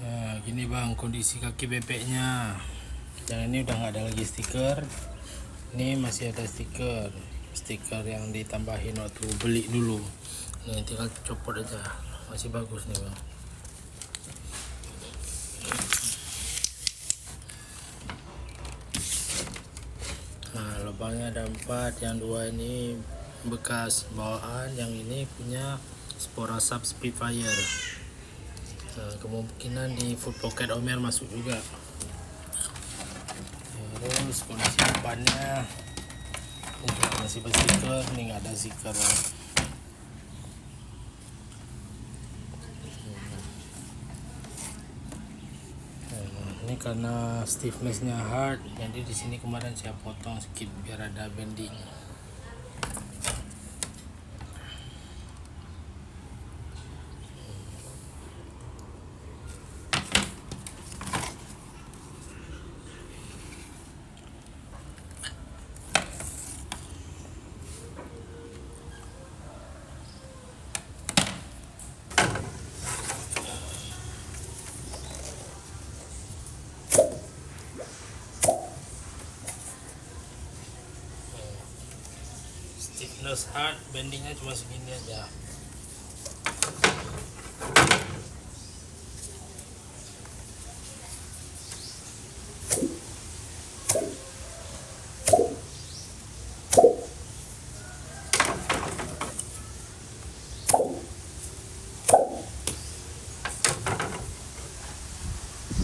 Nah, gini bang kondisi kaki bebeknya. Yang ini udah nggak ada lagi stiker. Ini masih ada stiker yang ditambahin waktu beli dulu. Nih tinggal copot aja, masih bagus nih bang. Nah lubangnya ada 4, yang 2 ini bekas bawaan, yang ini punya spora sub Spitfire. Nah, kemungkinan di food pocket Omer masuk juga. Terus kondisi depannya ini masih berstiker, ini nggak ada stiker. Nah, ini karena stiffnessnya hard, jadi di sini kemarin saya potong sedikit biar ada bending. Stiffness hard, bendingnya cuma segini aja.